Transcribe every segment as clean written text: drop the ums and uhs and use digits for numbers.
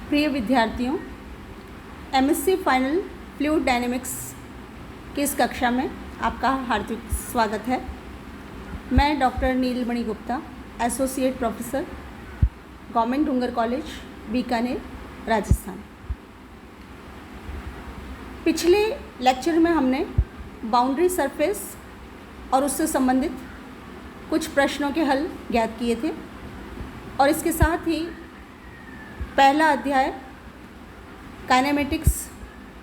प्रिय विद्यार्थियों, MSc final fluid dynamics की इस कक्षा में आपका हार्दिक स्वागत है। मैं doctor Neelmani Gupta, associate professor, government Dungar college, Bikaner, Rajasthan. पिछले लेक्चर में हमने बाउंड्री सरफेस और उससे संबंधित कुछ प्रश्नों के हल ज्ञात किए थे और इसके साथ ही पहला अध्याय काइनेमेटिक्स,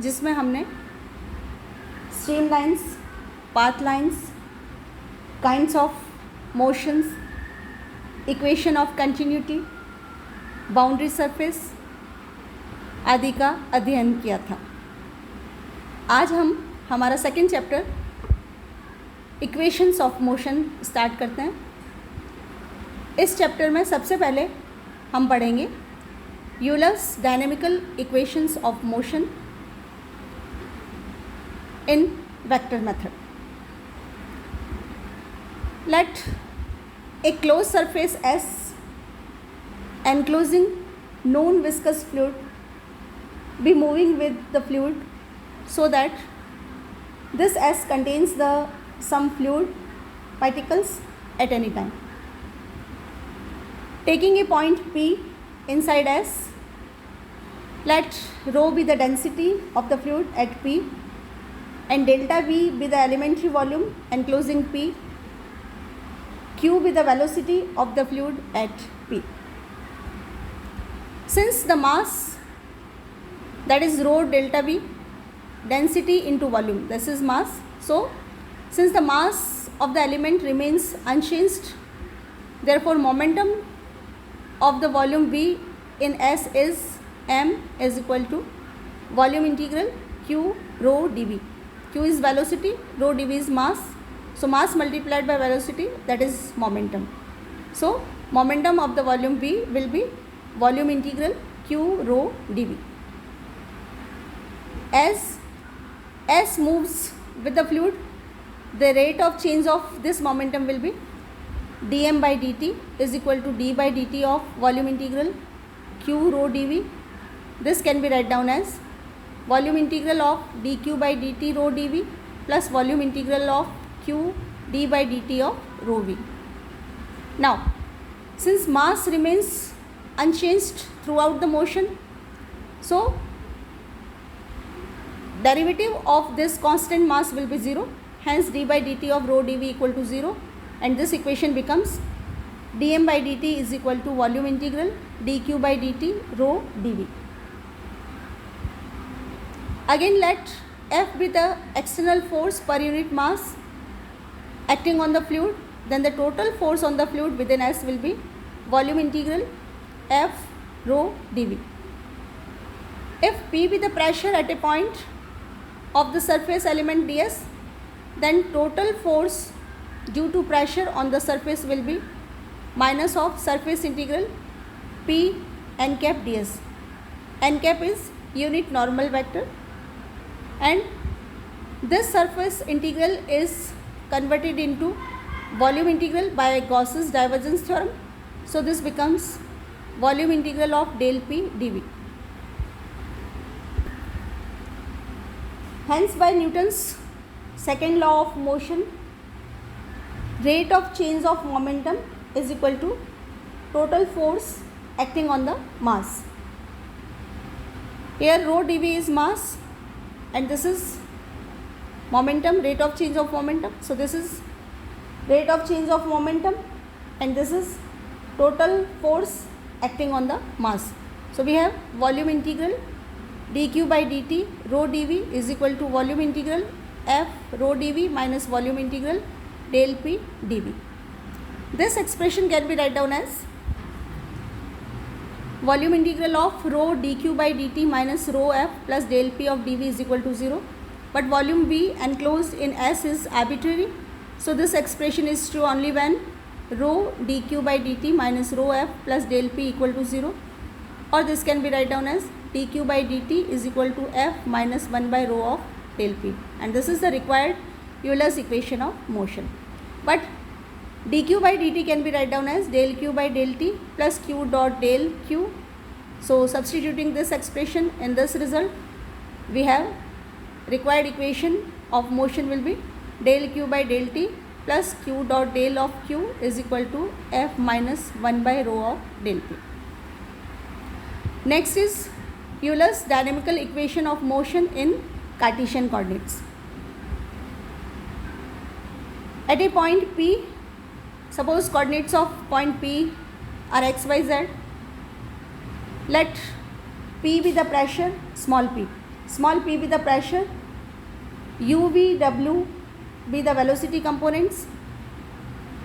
जिसमें हमने stream lines, path lines, kinds of motions, equation of continuity, boundary surface आदि का अध्ययन किया था। आज हम हमारा second chapter equations of motion start करते हैं। इस चैप्टर में सबसे पहले हम पढ़ेंगे Euler's dynamical equations of motion in vector method. Let a closed surface S enclosing known viscous fluid be moving with the fluid so that this S contains some fluid particles at any time. Taking a point P inside S, let rho be the density of the fluid at P and delta V be the elementary volume enclosing P, Q be the velocity of the fluid at P. Since the mass, that is rho delta V, density into volume, this is mass. So since the mass of the element remains unchanged, therefore momentum of the volume V in S is m is equal to volume integral q rho dv. Q is velocity, rho dv is mass. So mass multiplied by velocity, that is momentum. So momentum of the volume V will be volume integral q rho dv. As S moves with the fluid, the rate of change of this momentum will be dm by dt is equal to d by dt of volume integral q rho dv. This can be written down as volume integral of dq by dt rho dv plus volume integral of q d by dt of rho v. Now, since mass remains unchanged throughout the motion, so derivative of this constant mass will be 0. Hence, d by dt of rho dv equal to 0. And this equation becomes dm by dt is equal to volume integral dq by dt rho dv. Again, let F be the external force per unit mass acting on the fluid. Then the total force on the fluid within S will be volume integral F rho dv. If P be the pressure at a point of the surface element ds, then total force due to pressure on the surface will be minus of surface integral P n cap ds. N cap is unit normal vector and this surface integral is converted into volume integral by Gauss's divergence theorem. So this becomes volume integral of del P dv. Hence, by Newton's second law of motion, rate of change of momentum is equal to total force acting on the mass. Here rho dv is mass and this is momentum, rate of change of momentum. So this is rate of change of momentum and this is total force acting on the mass. So we have volume integral dq by dt rho dv is equal to volume integral f rho dv minus volume integral del p dv. This expression can be written down as volume integral of rho dq by dt minus rho f plus del p of dv is equal to 0. But volume V enclosed in S is arbitrary. So this expression is true only when rho dq by dt minus rho f plus del p equal to 0. Or this can be written down as dq by dt is equal to f minus 1 by rho of del p. And this is the required Euler's equation of motion. But dq by dt can be written down as del q by del t plus q dot del q. So substituting this expression in this result, we have required equation of motion will be del q by del t plus q dot del of q is equal to F minus 1 by rho of del p. Next is Euler's dynamical equation of motion in Cartesian coordinates. At a point P, suppose coordinates of point P are x, y, z. Let P be the pressure, small p be the pressure, u, v, w be the velocity components,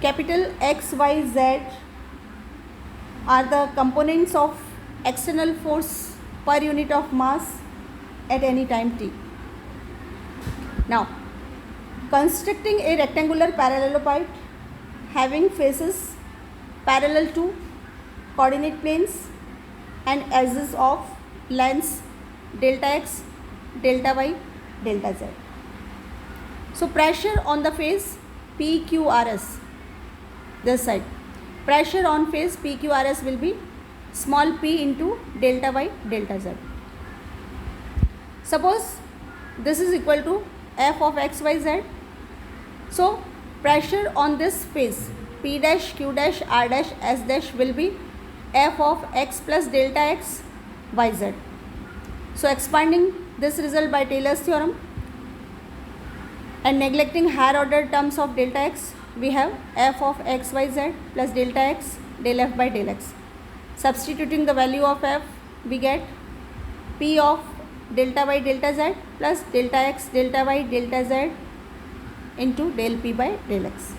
capital X, Y, Z are the components of external force per unit of mass at any time t. Now, constructing a rectangular parallelepiped having faces parallel to coordinate planes and edges of lengths delta x, delta y, delta z. So pressure on the face PQRS, this side, pressure on face PQRS will be small p into delta y, delta z. Suppose this is equal to F of x, y, z. So pressure on this face P dash, Q dash, R dash, S dash will be F of x plus delta x, y, z. So expanding this result by Taylor's theorem and neglecting higher order terms of delta x, we have F of x, y, z plus delta x del F by del x. Substituting the value of F, we get P of delta y, delta z plus delta x, delta y, delta z into del P by del x.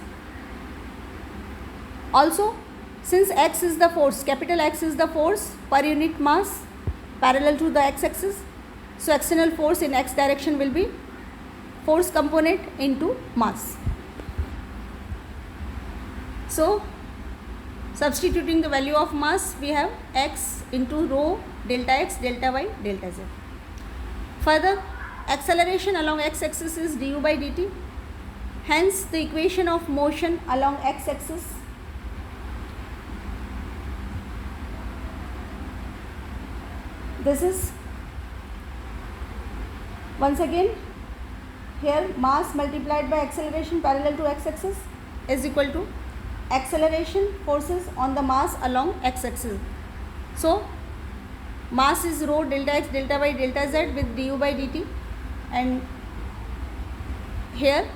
Also, since x is the force, capital X is the force per unit mass parallel to the x-axis, so external force in x direction will be force component into mass. So substituting the value of mass, we have x into rho delta x, delta y, delta z. Further, acceleration along x-axis is du by dt. Hence, the equation of motion along x-axis this is, once again, here mass multiplied by acceleration parallel to x-axis is equal to acceleration forces on the mass along x-axis. So mass is rho delta x, delta y, delta z with du by dt, and here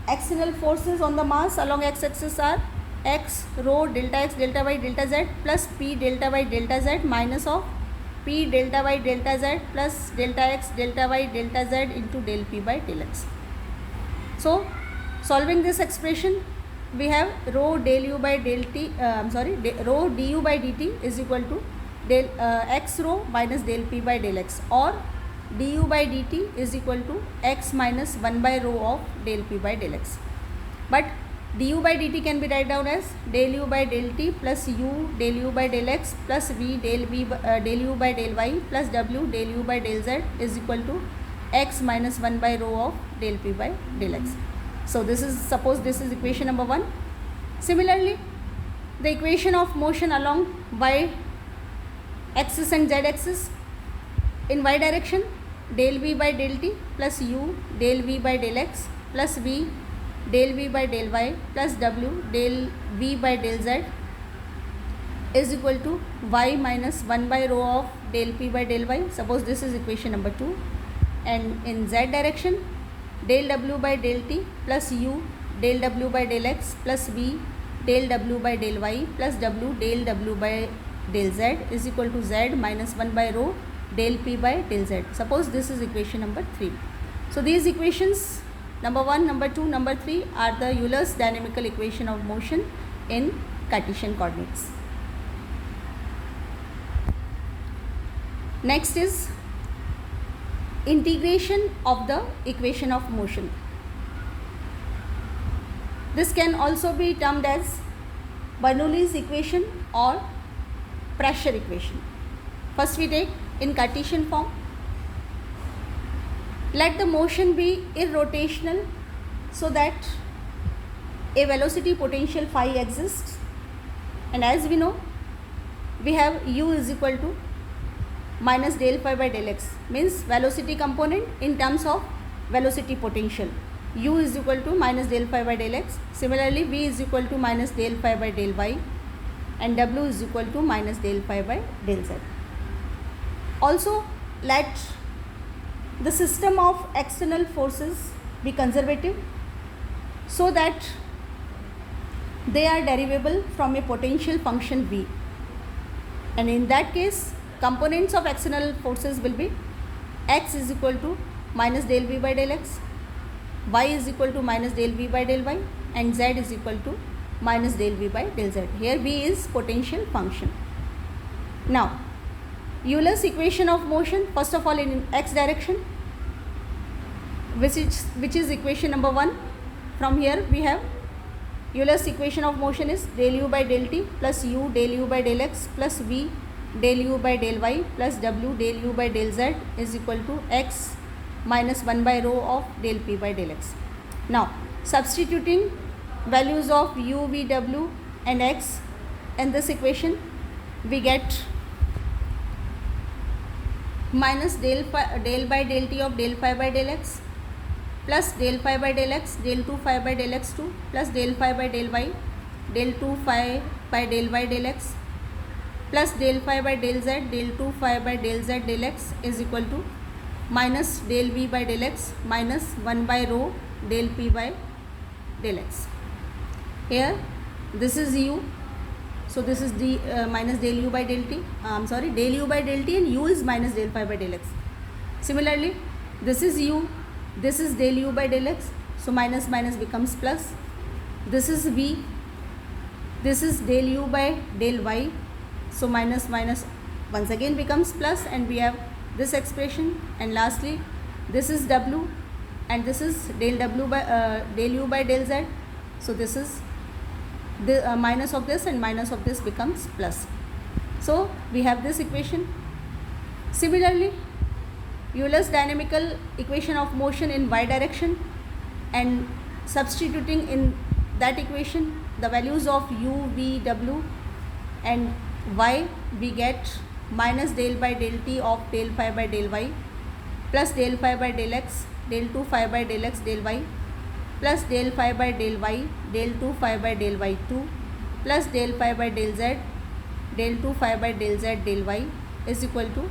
external forces on the mass along x-axis are x rho delta x, delta y, delta z plus p delta y, delta z minus of p delta y, delta z plus delta x, delta y, delta z into del p by del x. So solving this expression, we have rho del u by del t, rho du by dt is equal to del x rho minus del p by del x, or du by dt is equal to x minus 1 by rho of del p by del x. But du by dt can be write down as del u by del t plus u del u by del x plus v del u by del y plus w del u by del z is equal to x minus 1 by rho of del p by del x. So this is, suppose this is equation number 1. Similarly, the equation of motion along y axis and z axis, in y direction del v by del t plus u del v by del x plus v del v by del y plus w del v by del z is equal to y minus 1 by rho of del p by del y. Suppose this is equation number 2. And in z direction del w by del t plus u del w by del x plus v del w by del y plus w del w by del z is equal to z minus 1 by rho del p by del z. Suppose this is equation number 3. So these equations number 1, number 2, number 3 are the Euler's dynamical equation of motion in Cartesian coordinates. Next is integration of the equation of motion. This can also be termed as Bernoulli's equation or pressure equation. First we take in Cartesian form. Let the motion be irrotational so that a velocity potential phi exists, and as we know, we have u is equal to minus del phi by del x means velocity component in terms of velocity potential. U is equal to minus del phi by del x. Similarly, V is equal to minus del phi by del y, and W is equal to minus del phi by del z. Also, let the system of external forces be conservative so that they are derivable from a potential function V, and in that case components of external forces will be x is equal to minus del V by del x, y is equal to minus del V by del y, and z is equal to minus del V by del z. Here V is potential function. Now Euler's equation of motion, first of all in x direction, which is equation number 1. From here we have Euler's equation of motion is del u by del t plus u del u by del x plus v del u by del y plus w del u by del z is equal to x minus 1 by rho of del p by del x. Now substituting values of u, v, w and x in this equation, we get minus del by del t of del phi by del x plus del phi by del x del 2 phi by del x 2 plus del phi by del y del 2 phi by del y del x plus del phi by del z del 2 phi by del z del x is equal to minus del v by del x minus 1 by rho del p by del x. Here this is u, so this is the minus del u by del t, del u by del t, and u is minus del phi by del x. Similarly, this is u, this is del u by del x, so minus minus becomes plus. This is v, this is del u by del y, so minus minus once again becomes plus, and we have this expression. And lastly this is w, and this is del w by del u by del z, so this is the minus of this, and minus of this becomes plus. So we have this equation. Similarly, Euler's dynamical equation of motion in y direction, and substituting in that equation the values of u, v, w and y, we get minus del by del t of del phi by del y plus del phi by del x del 2 phi by del x del y plus del phi by del y del 2 phi by del y 2 plus del phi by del z del 2 phi by del z del y is equal to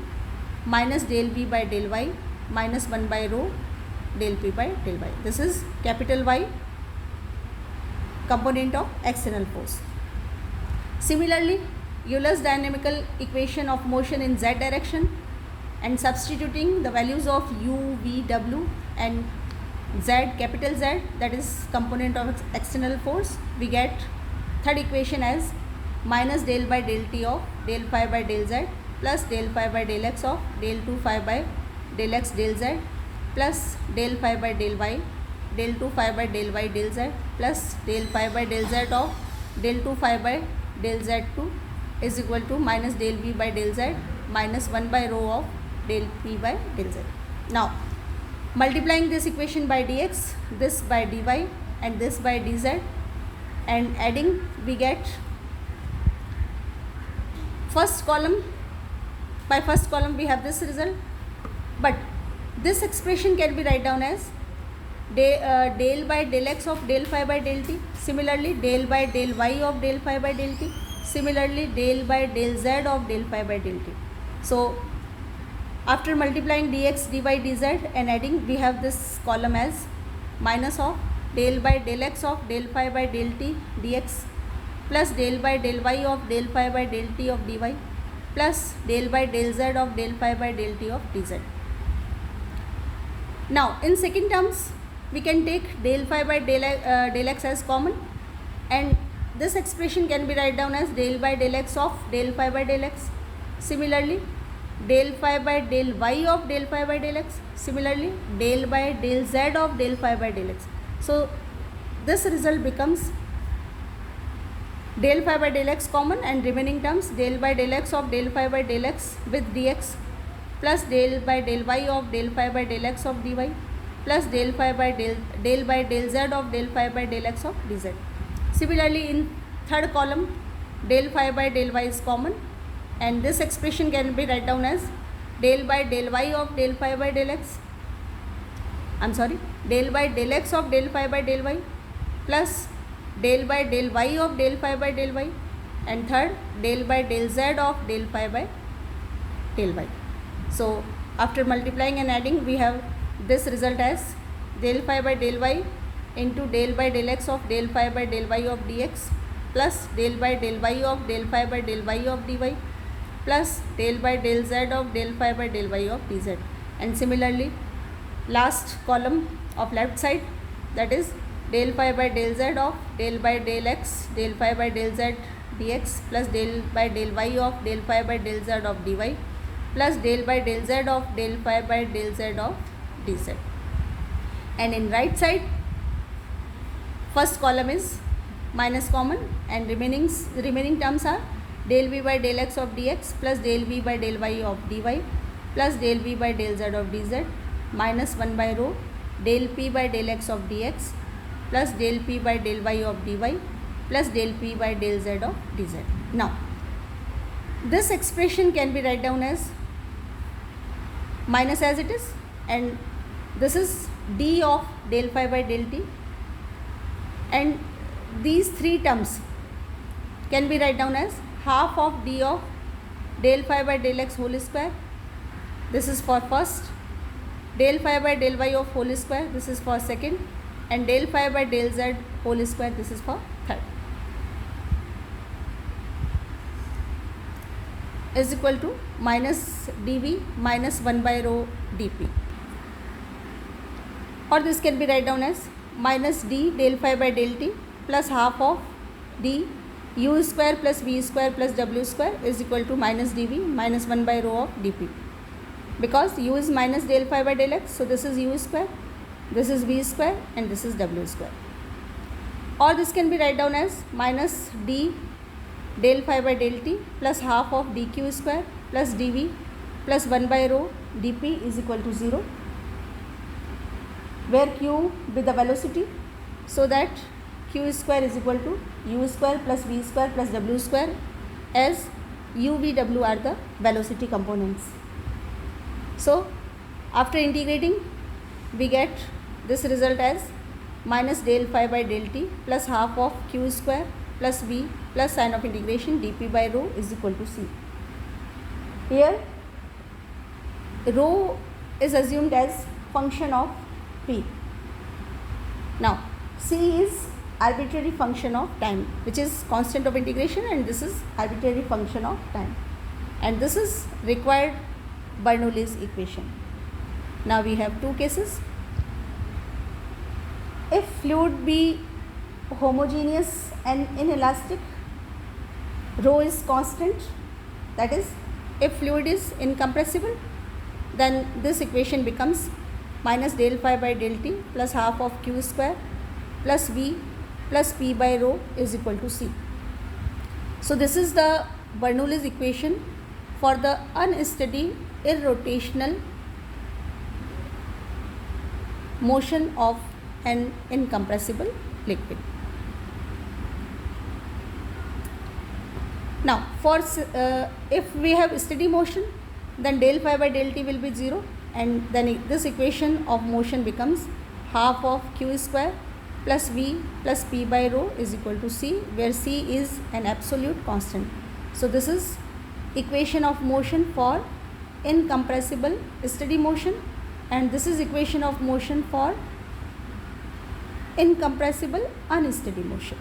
minus del v by del y minus 1 by rho del p by del y. This is capital Y component of external force. Similarly, Euler's dynamical equation of motion in z direction, and substituting the values of u, v, w and z, capital Z, that is component of external force, we get third equation as minus del by del t of del phi by del z plus del phi by del x of del 2 phi by del x del z plus del phi by del y del 2 phi by del y del z plus del phi by del z of del 2 phi by del z2 is equal to minus del v by del z minus 1 by rho of del p by del z. Now multiplying this equation by dx, this by dy and this by dz, and adding, we get first column. By first column we have this result, but this expression can be write down as del by del x of del phi by del t, similarly del by del y of del phi by del t, similarly del by del z of del phi by del t. So after multiplying dx, dy, dz and adding, we have this column as minus of del by del x of del phi by del t dx plus del by del y of del phi by del t of dy plus del by del z of del phi by del t of dz. Now in second terms we can take del phi by del x as common, and this expression can be write down as del by del x of del phi by del x, similarly del phi by del y of del phi by del x, similarly del by del z of del phi by del x. So this result becomes del phi by del x common, and remaining terms del by del x of del phi by del x with dx plus del by del y of del phi by del x of dy plus del phi by del by del z of del phi by del x of dz. Similarly in third column del phi by del y is common, and this expression can be write down as del by del y of del phi by del x, del by del x of del phi by del y plus del by del y of del phi by del y, and third del by del z of del phi by del y. So after multiplying and adding, we have this result as del phi by del y into del by del x of del phi by del y of dx plus del by del y of del phi by del y of dy plus del by del z of del phi by del y of dz. And similarly, last column of left side, that is del phi by del z of del by del x del phi by del z dx plus del by del y of del phi by del z of dy plus del by del z of del phi by del z of dz. And in right side, first column is minus common, and remaining terms are del v by del x of dx plus del v by del y of dy plus del v by del z of dz minus 1 by rho del p by del x of dx plus del p by del y of dy plus del p by del z of dz. Now this expression can be written down as minus as it is, and this is d of del phi by del t, and these three terms can be written down as half of d of del phi by del x whole square, this is for first, del phi by del y of whole square, this is for second, and del phi by del z whole square, this is for third, is equal to minus dv minus 1 by rho dp, or this can be written down as minus d del phi by del t plus half of d u square plus v square plus w square is equal to minus dv minus 1 by rho of dp, because u is minus del phi by del x, so this is u square, this is v square, and this is w square. Or this can be written down as minus d del phi by del t plus half of dq square plus dv plus 1 by rho dp is equal to 0, where q be the velocity, so that q square is equal to u square plus v square plus w square, as u, v, w are the velocity components. So after integrating, we get this result as minus del phi by del t plus half of q square plus v plus sign of integration dp by rho is equal to c. Here rho is assumed as function of p. Now c is arbitrary function of time, which is constant of integration, and this is arbitrary function of time, and this is required Bernoulli's equation. Now we have two cases. If fluid be homogeneous and inelastic, rho is constant, that is, if fluid is incompressible, then this equation becomes minus del phi by del t plus half of q square plus v plus p by rho is equal to c. So this is the Bernoulli's equation for the unsteady irrotational motion of an incompressible liquid. Now for if we have steady motion, then del phi by del t will be 0, and then this equation of motion becomes half of q square plus v plus p by rho is equal to c, where c is an absolute constant. So this is equation of motion for incompressible steady motion, and this is equation of motion for incompressible unsteady motion.